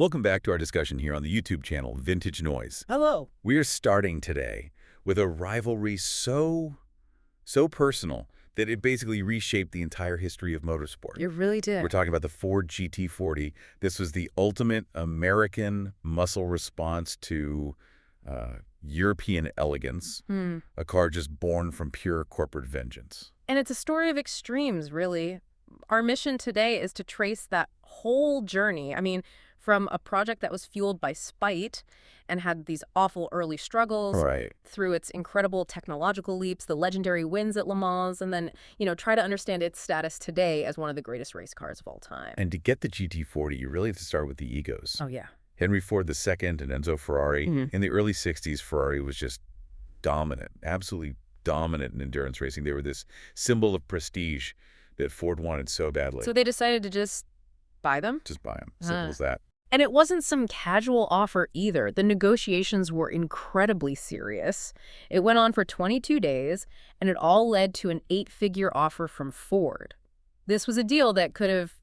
Welcome back to our discussion here on the YouTube channel Vintage Noise. Hello. We are starting today with a rivalry so personal that it basically reshaped the entire history of motorsport. It really did. We're talking about the Ford GT40. This was the ultimate American muscle response to European elegance, a car just born from pure corporate vengeance. And it's a story of extremes, really. Our mission today is to trace that whole journey. I mean, from a project that was fueled by spite and had these awful early struggles, Right. through its incredible technological leaps, the legendary wins at Le Mans, and then, try to understand its status today as one of the greatest race cars of all time. And to get the GT40, you really have to start with the egos. Oh, yeah. Henry Ford II and Enzo Ferrari. In the early 60s, Ferrari was just dominant, absolutely dominant in endurance racing. They were this symbol of prestige that Ford wanted so badly. So they decided to just buy them? Just buy them. Simple as that. And it wasn't some casual offer either. The negotiations were incredibly serious. It went on for 22 days, and it all led to an 8-figure offer from Ford. This was a deal that could have,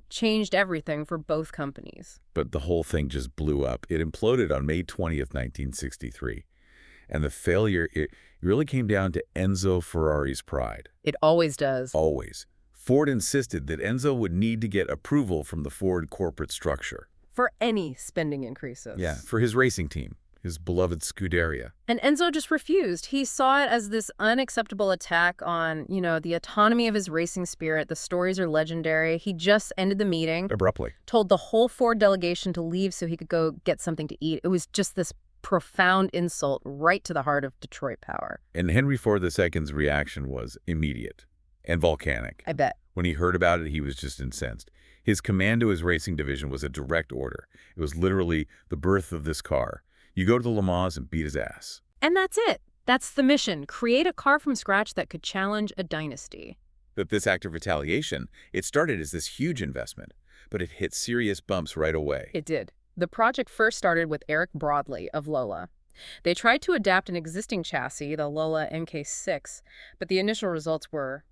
changed everything for both companies. But the whole thing just blew up. It imploded on May 20th, 1963. And the failure, it really came down to Enzo Ferrari's pride. It always does. Always. Ford insisted that Enzo would need to get approval from the Ford corporate structure. For any spending increases. Yeah, for his racing team, his beloved Scuderia. And Enzo just refused. He saw it as this unacceptable attack on, the autonomy of his racing spirit. The stories are legendary. He just ended the meeting. Abruptly. Told the whole Ford delegation to leave so he could go get something to eat. It was just this profound insult right to the heart of Detroit power. And Henry Ford II's reaction was immediate and volcanic. I bet. When he heard about it, he was just incensed. His command to his racing division was a direct order. It was literally the birth of this car. You go to the Le Mans and beat his ass. And that's it. That's the mission. Create a car from scratch that could challenge a dynasty. But this act of retaliation, it started as this huge investment, but it hit serious bumps right away. It did. The project first started with Eric Broadley of Lola. They tried to adapt an existing chassis, the Lola MK6, but the initial results were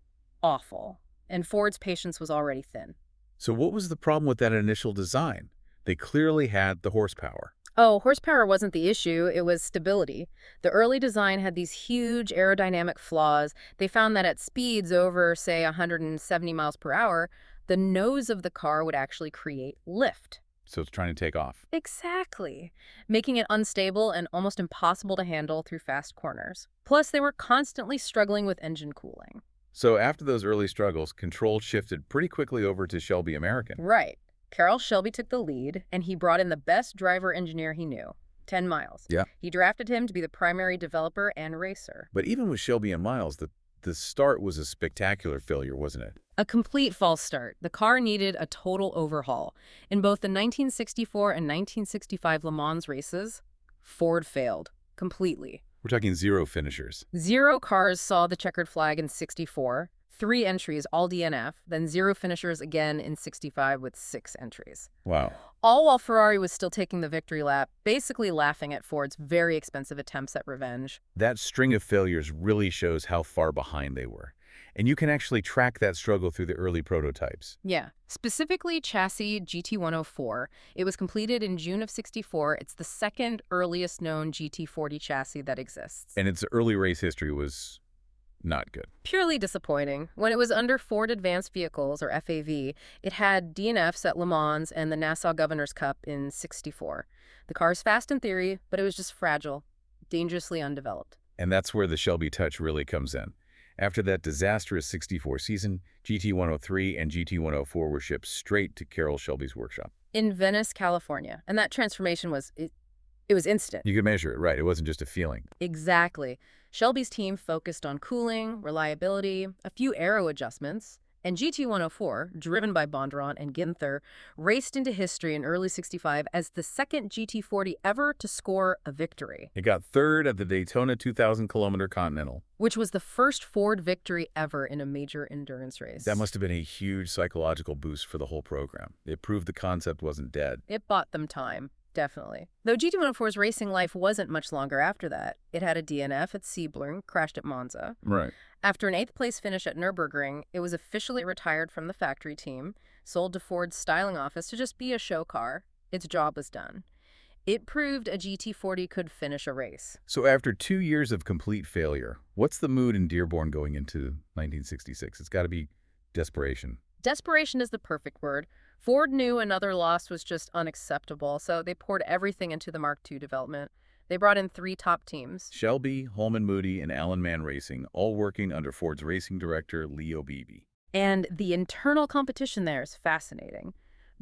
awful, and Ford's patience was already thin. So what was the problem with that initial design? They clearly had the horsepower. Oh, horsepower wasn't the issue, it was stability. The early design had these huge aerodynamic flaws. They found that at speeds over, say, 170 miles per hour, the nose of the car would actually create lift. So it's trying to take off. Exactly, making it unstable and almost impossible to handle through fast corners. Plus, they were constantly struggling with engine cooling. So after those early struggles, control shifted pretty quickly over to Shelby American. Right. Carroll Shelby took the lead, and he brought in the best driver engineer he knew, 10 Miles. Yeah. He drafted him to be the primary developer and racer. But even with Shelby and Miles, the start was a spectacular failure, wasn't it? A complete false start. The car needed a total overhaul. In both the 1964 and 1965 Le Mans races, Ford failed completely. We're talking zero finishers. 0 cars saw the checkered flag in 64, 3 entries, all DNF, then 0 finishers again in 65 with 6 entries. Wow. All while Ferrari was still taking the victory lap, basically laughing at Ford's very expensive attempts at revenge. That string of failures really shows how far behind they were. And you can actually track that struggle through the early prototypes. Yeah. Specifically, chassis GT104. It was completed in June of 64. It's the second earliest known GT40 chassis that exists. And its early race history was not good. Purely disappointing. When it was under Ford Advanced Vehicles, or FAV, it had DNFs at Le Mans and the Nassau Governor's Cup in 64. The car's fast in theory, but it was just fragile, dangerously undeveloped. And that's where the Shelby touch really comes in. After that disastrous 64 season, GT103 and GT104 were shipped straight to Carroll Shelby's workshop. In Venice, California. And that transformation was, it was instant. You could measure it, right? It wasn't just a feeling. Exactly. Shelby's team focused on cooling, reliability, a few aero adjustments, and GT104, driven by Bondurant and Ginther, raced into history in early 65 as the second GT40 ever to score a victory. It got third at the Daytona 2,000-kilometer Continental. Which was the first Ford victory ever in a major endurance race. That must have been a huge psychological boost for the whole program. It proved the concept wasn't dead. It bought them time. Definitely. Though GT104's racing life wasn't much longer after that. It had a DNF at Sebring, crashed at Monza. Right. After an 8th-place finish at Nürburgring, it was officially retired from the factory team, sold to Ford's styling office to just be a show car. its job was done. It proved a GT40 could finish a race. So after 2 years of complete failure, what's the mood in Dearborn going into 1966? It's got to be desperation. Desperation is the perfect word. Ford knew another loss was just unacceptable, so they poured everything into the Mark II development. They brought in 3 top teams. Shelby, Holman Moody, and Allen Mann Racing, all working under Ford's racing director, Leo Beebe. And the internal competition there is fascinating.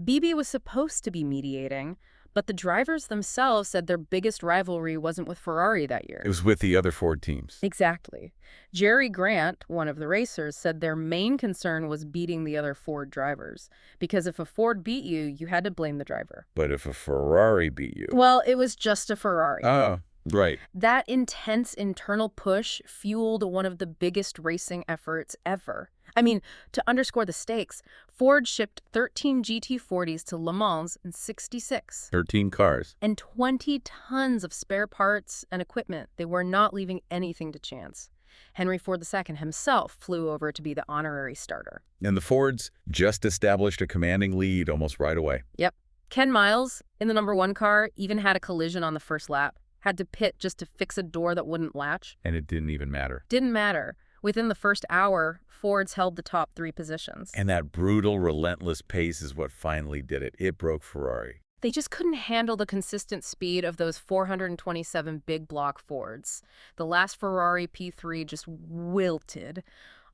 Beebe was supposed to be mediating, but the drivers themselves said their biggest rivalry wasn't with Ferrari that year. It was with the other Ford teams. Exactly. Jerry Grant, one of the racers, said their main concern was beating the other Ford drivers. Because if a Ford beat you, you had to blame the driver. But if a Ferrari beat you... Well, it was just a Ferrari. Oh, right. That intense internal push fueled one of the biggest racing efforts ever. I mean, to underscore the stakes, Ford shipped 13 GT40s to Le Mans in '66. 13 cars. And 20 tons of spare parts and equipment. They were not leaving anything to chance. Henry Ford II himself flew over to be the honorary starter. And the Fords just established a commanding lead almost right away. Yep. Ken Miles, in the #1 car, even had a collision on the first lap. Had to pit just to fix a door that wouldn't latch. And it didn't even matter. Didn't matter. Within the first hour, Fords held the top 3 positions. And that brutal, relentless pace is what finally did it. It broke Ferrari. They just couldn't handle the consistent speed of those 427 big block Fords. The last Ferrari P3 just wilted.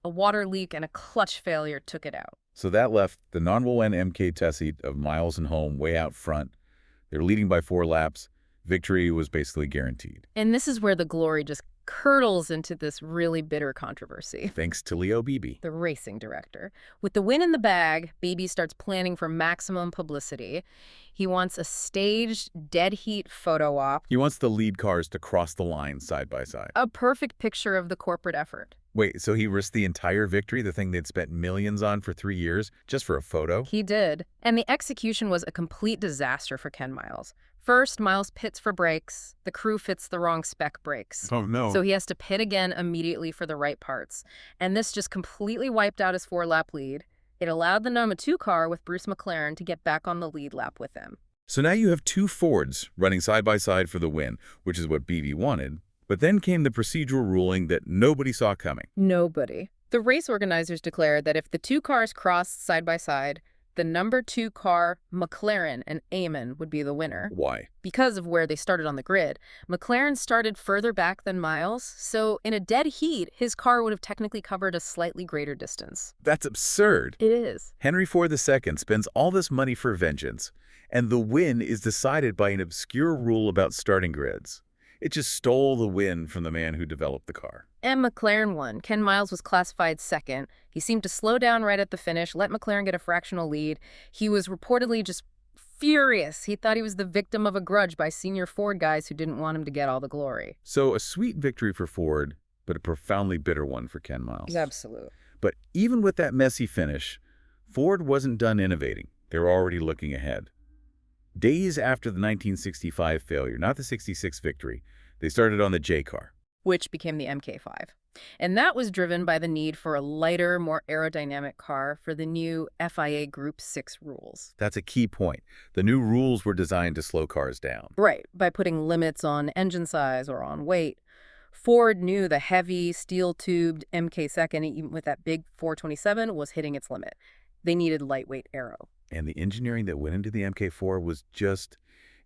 A water leak and a clutch failure took it out. So that left the non-Will-Win MK Tessie of Miles and Holm way out front. They're leading by 4 laps. Victory was basically guaranteed. And this is where the glory just curdles into this really bitter controversy. Thanks to Leo Beebe, the racing director. With the win in the bag, Beebe starts planning for maximum publicity. He wants a staged, dead heat photo op. He wants the lead cars to cross the line side by side. A perfect picture of the corporate effort. Wait, so he risked the entire victory, the thing they'd spent millions on for 3 years, just for a photo? He did. And the execution was a complete disaster for Ken Miles. First, Miles pits for brakes. The crew fits the wrong spec brakes. Oh, no. So he has to pit again immediately for the right parts. And this just completely wiped out his 4-lap lead. It allowed the #2 car with Bruce McLaren to get back on the lead lap with him. So now you have 2 Fords running side by side for the win, which is what Beebe wanted. But then came the procedural ruling that nobody saw coming. Nobody. The race organizers declared that if the 2 cars crossed side by side, the #2 car, McLaren and Amon, would be the winner. Why? Because of where they started on the grid. McLaren started further back than Miles, so in a dead heat, his car would have technically covered a slightly greater distance. That's absurd. It is. Henry Ford II spends all this money for vengeance, and the win is decided by an obscure rule about starting grids. It just stole the win from the man who developed the car. And McLaren won. Ken Miles was classified second. He seemed to slow down right at the finish, let McLaren get a fractional lead. He was reportedly just furious. He thought he was the victim of a grudge by senior Ford guys who didn't want him to get all the glory. So a sweet victory for Ford, but a profoundly bitter one for Ken Miles. Absolutely. But even with that messy finish, Ford wasn't done innovating. They were already looking ahead. Days after the 1965 failure, not the '66 victory, they started on the J car, which became the MK5. And that was driven by the need for a lighter, more aerodynamic car for the new FIA Group 6 rules. That's a key point. The new rules were designed to slow cars down. Right, by putting limits on engine size or on weight. Ford knew the heavy, steel-tubed MK2, even with that big 427, was hitting its limit. They needed lightweight aero. And the engineering that went into the MK4 was just,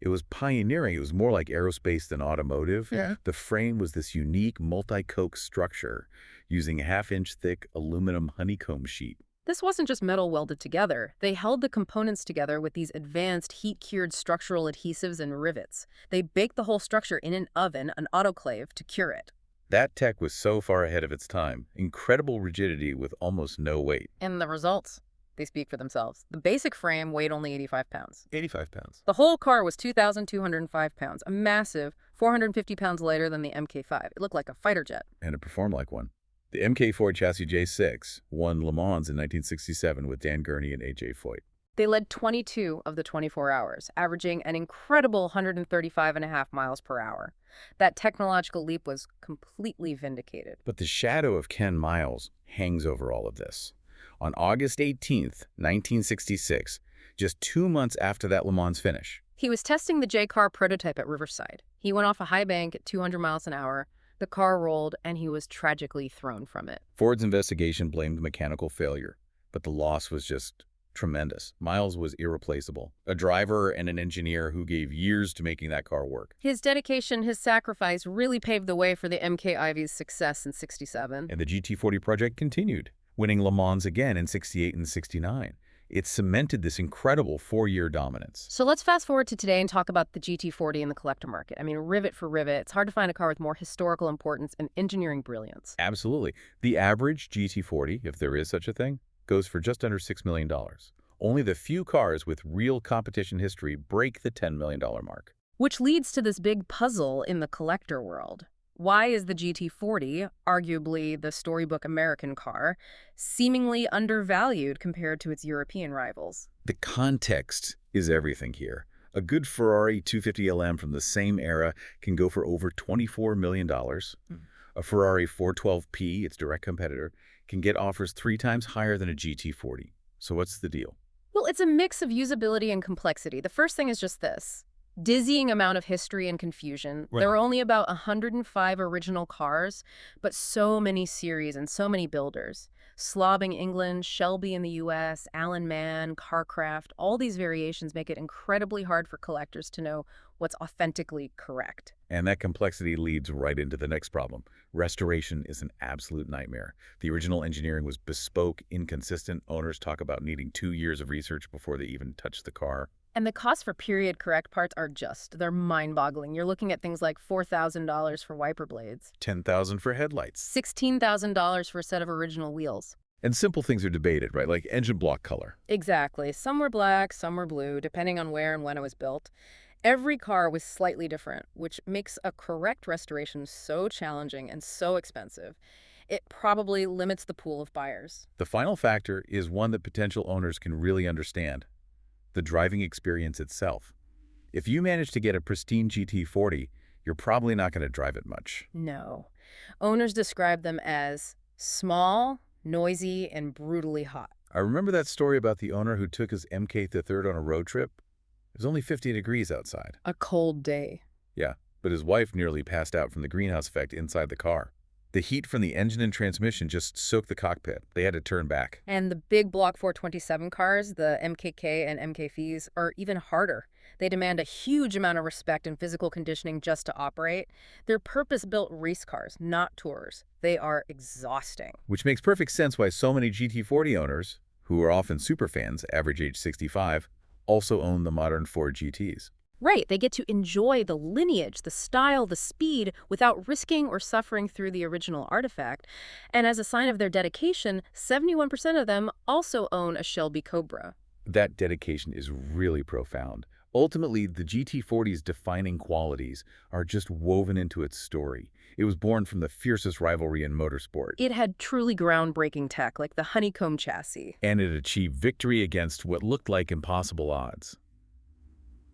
it was pioneering. It was more like aerospace than automotive. Yeah. The frame was this unique multi-coke structure using a half-inch thick aluminum honeycomb sheet. This wasn't just metal welded together. They held the components together with these advanced heat-cured structural adhesives and rivets. They baked the whole structure in an oven, an autoclave, to cure it. That tech was so far ahead of its time. Incredible rigidity with almost no weight. And the results? They speak for themselves. The basic frame weighed only 85 pounds. 85 pounds. The whole car was 2,205 pounds, a massive 450 pounds lighter than the MK5. It looked like a fighter jet. And it performed like one. The MK Ford Chassis J6 won Le Mans in 1967 with Dan Gurney and A.J. Foyt. They led 22 of the 24 hours, averaging an incredible 135.5 miles per hour. That technological leap was completely vindicated. But the shadow of Ken Miles hangs over all of this. On August 18th, 1966, just 2 months after that Le Mans finish, He was testing the J-Car prototype at Riverside. He went off a high bank at 200 miles an hour. The car rolled, and he was tragically thrown from it. Ford's investigation blamed mechanical failure, but the loss was just tremendous. Miles was irreplaceable, a driver and an engineer who gave years to making that car work. His dedication, his sacrifice really paved the way for the MK Ivy's success in '67. And the GT40 project continued, winning Le Mans again in '68 and '69. It cemented this incredible four-year dominance. So let's fast forward to today and talk about the GT40 in the collector market. I mean, rivet for rivet, it's hard to find a car with more historical importance and engineering brilliance. Absolutely. The average GT40, if there is such a thing, goes for just under $6 million. Only the few cars with real competition history break the $10 million mark. Which leads to this big puzzle in the collector world. Why is the GT40, arguably the storybook American car, seemingly undervalued compared to its European rivals? The context is everything here. A good Ferrari 250LM from the same era can go for over $24 million. A Ferrari 412P, its direct competitor, can get offers 3 times higher than a GT40. So what's the deal? Well, it's a mix of usability and complexity. The first thing is just this. Dizzying amount of history and confusion. Right. There were only about 105 original cars, but so many series and so many builders. Slobbing England, Shelby in the US, Allen Mann, Carcraft, all these variations make it incredibly hard for collectors to know what's authentically correct. And that complexity leads right into the next problem. Restoration is an absolute nightmare. The original engineering was bespoke, inconsistent. Owners talk about needing 2 years of research before they even touch the car. And the costs for period correct parts they're mind-boggling. You're looking at things like $4,000 for wiper blades, $10,000 for headlights. $16,000 for a set of original wheels. And simple things are debated, right? Like engine block color. Exactly. Some were black, some were blue, depending on where and when it was built. Every car was slightly different, which makes a correct restoration so challenging and so expensive. It probably limits the pool of buyers. The final factor is one that potential owners can really understand: the driving experience itself. If you manage to get a pristine GT40, you're probably not going to drive it much. No. Owners describe them as small, noisy, and brutally hot. I remember that story about the owner who took his MK3 on a road trip. It was only 50 degrees outside. A cold day. Yeah, but his wife nearly passed out from the greenhouse effect inside the car. The heat from the engine and transmission just soaked the cockpit. They had to turn back. And the big Block 427 cars, the MKK and MKFs, are even harder. They demand a huge amount of respect and physical conditioning just to operate. They're purpose-built race cars, not tours. They are exhausting. Which makes perfect sense why so many GT40 owners, who are often superfans, average age 65, also own the modern Ford GTs. Right, they get to enjoy the lineage, the style, the speed, without risking or suffering through the original artifact. And as a sign of their dedication, 71% of them also own a Shelby Cobra. That dedication is really profound. Ultimately, the GT40's defining qualities are just woven into its story. It was born from the fiercest rivalry in motorsport. It had truly groundbreaking tech, like the honeycomb chassis. And it achieved victory against what looked like impossible odds.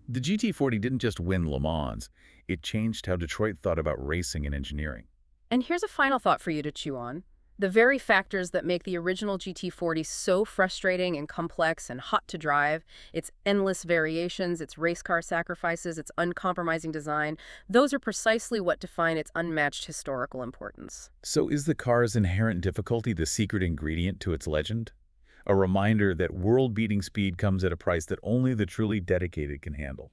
The GT40 didn't just win Le Mans, it changed how Detroit thought about racing and engineering. And here's a final thought for you to chew on. The very factors that make the original GT40 so frustrating and complex and hot to drive, its endless variations, its race car sacrifices, its uncompromising design, those are precisely what define its unmatched historical importance. So is the car's inherent difficulty the secret ingredient to its legend? A reminder that world-beating speed comes at a price that only the truly dedicated can handle.